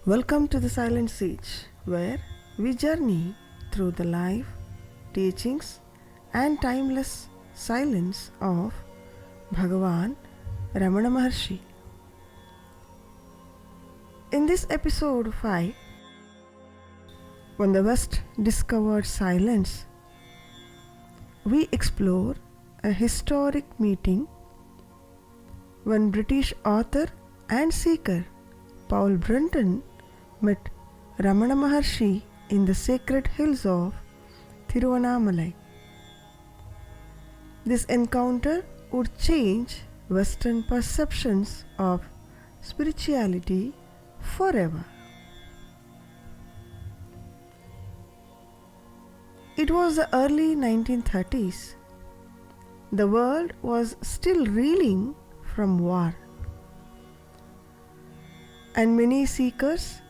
Welcome to the Silent Sage, where we journey through the life, teachings, and timeless silence of Bhagavan Ramana Maharshi. In this episode 5, when the West discovered silence, we explore a historic meeting when British author and seeker Paul Brunton met Ramana Maharshi in the sacred hills of Tiruvannāmalai. This encounter would change Western perceptions of spirituality forever. It was the early 1930s. The world was still reeling from war, and many seekers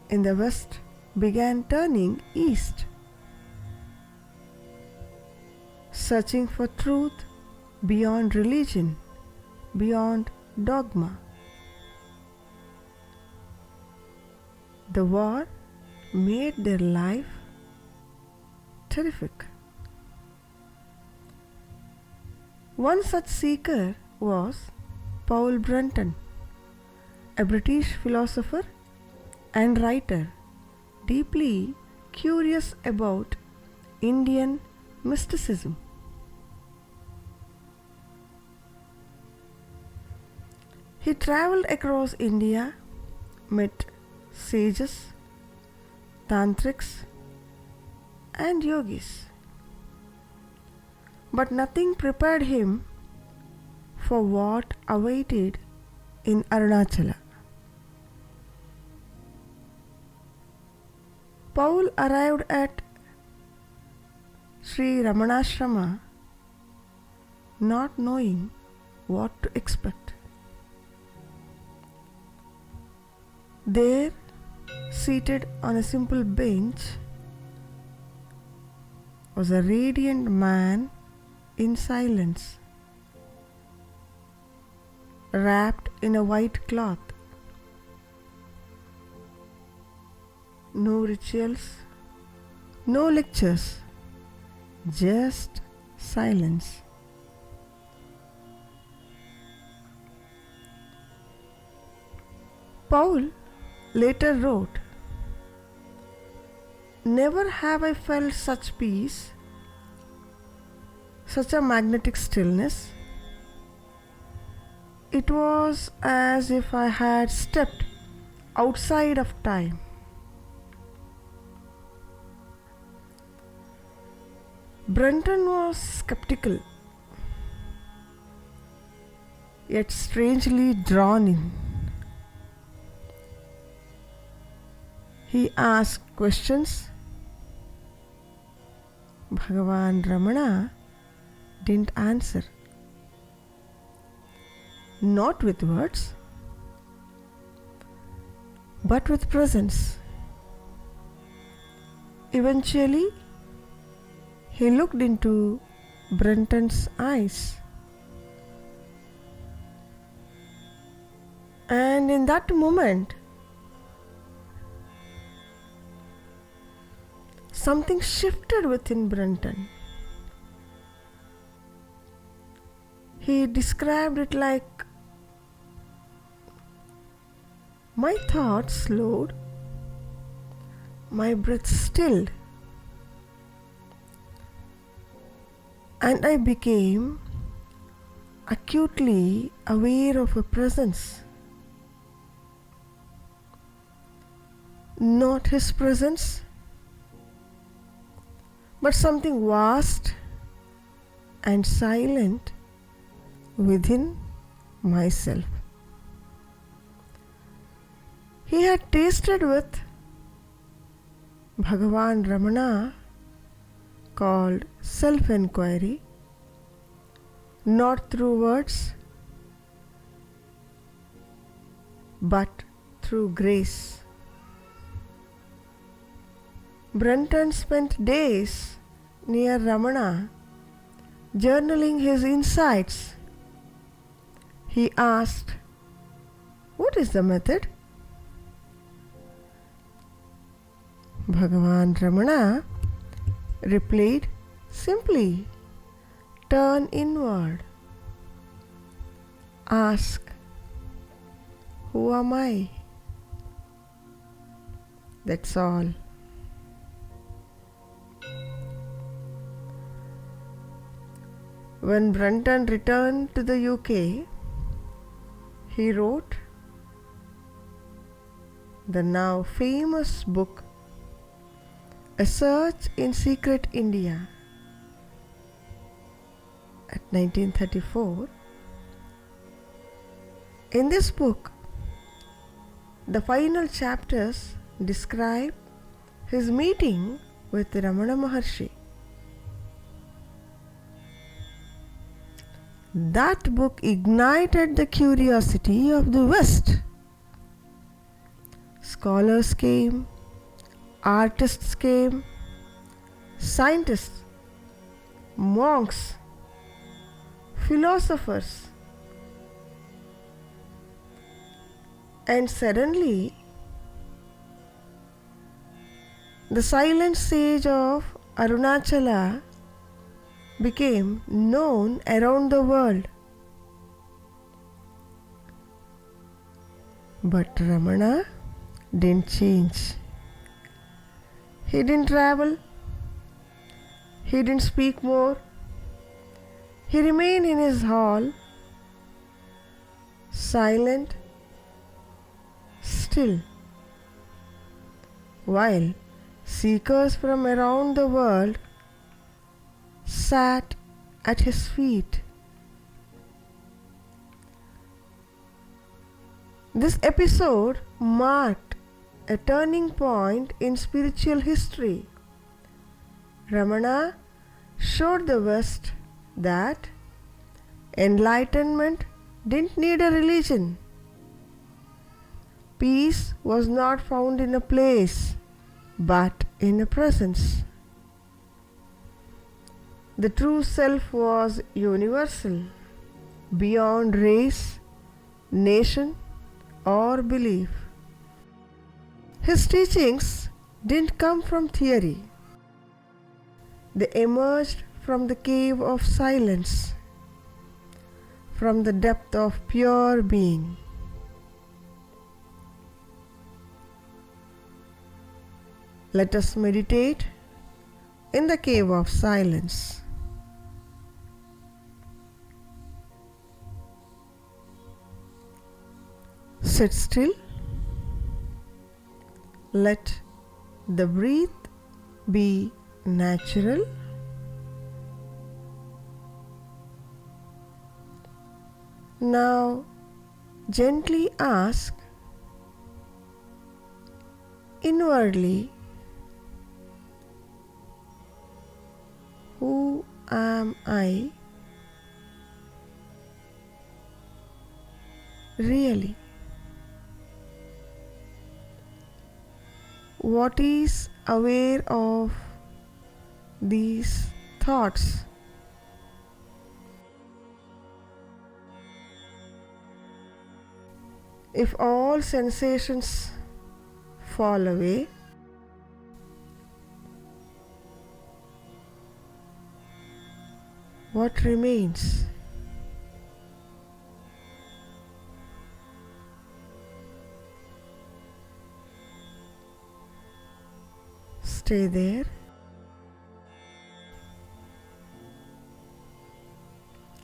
in the West began turning east, searching for truth beyond religion, beyond dogma. The war made their life terrific. One such seeker was Paul Brunton, a British philosopher and writer, deeply curious about Indian mysticism. He traveled across India, met sages, tantrics, and yogis, but nothing prepared him for what awaited in Arunachala. Paul arrived at Sri Ramanashrama not knowing what to expect. There, seated on a simple bench, was a radiant man in silence, wrapped in a white cloth. No rituals, no lectures, just silence. Paul later wrote, "Never have I felt such peace, such a magnetic stillness. It was as if I had stepped outside of time." Brunton was skeptical, yet strangely drawn in. He asked questions Bhagavan Ramana didn't answer, not with words, but with presence. Eventually, he looked into Brunton's eyes, and in that moment, something shifted within Brunton. He described it like, "My thoughts slowed, my breath stilled, and I became acutely aware of a presence. Not his presence, but something vast and silent within myself." He had tasted with Bhagavan Ramana, called self-enquiry, not through words, but through grace. Brunton spent days near Ramana, journaling his insights. He asked, "What is the method?" Bhagavan Ramana replied simply, turn inward. Ask, who am I? That's all. When Brunton returned to the UK, he wrote the now famous book, A Search in Secret India. At 1934, in this book, the final chapters describe his meeting with Ramana Maharshi. That book ignited the curiosity of the West. Scholars came, artists came, scientists, monks, philosophers, and suddenly the silent sage of Arunachala became known around the world. But Ramana didn't change. He didn't travel. He didn't speak more. He remained in his hall, silent, still, while seekers from around the world sat at his feet. This episode marked a turning point in spiritual history. Ramana showed the West that enlightenment didn't need a religion. Peace was not found in a place, but in a presence. The true self was universal, beyond race, nation, or belief. His teachings didn't come from theory. They emerged from the cave of silence, from the depth of pure being. Let us meditate in the cave of silence. Sit still. Let the breath be natural. Now gently ask inwardly, who am I really? What is aware of these thoughts? If all sensations fall away, what remains? Stay there.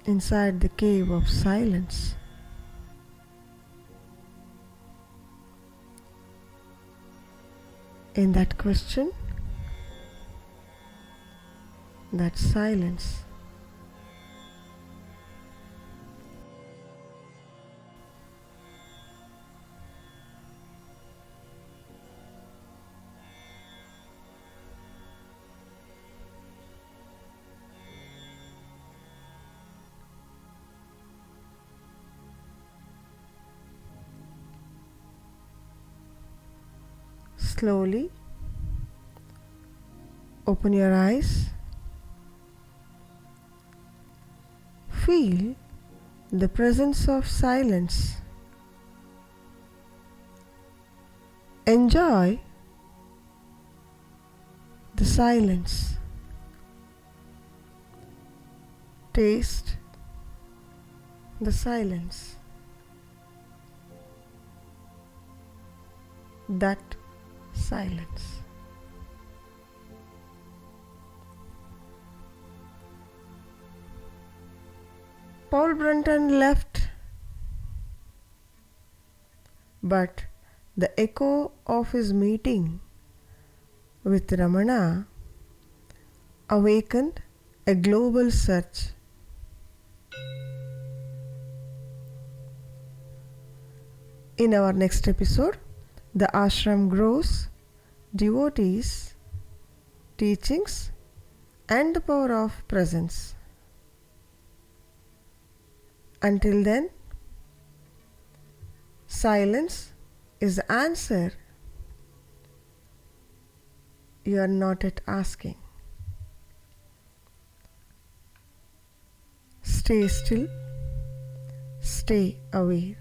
Inside the cave of silence. In that question, that silence. Slowly open your eyes. Feel the presence of silence. Enjoy the silence. Taste the silence. That silence. Paul Brunton left, but the echo of his meeting with Ramana awakened a global search. In our next episode, the ashram grows, devotees, teachings, and the power of presence. Until then, silence is the answer you are not yet asking. Stay still, stay aware.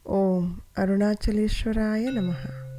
Om Arunachaleshwaraya Namaha.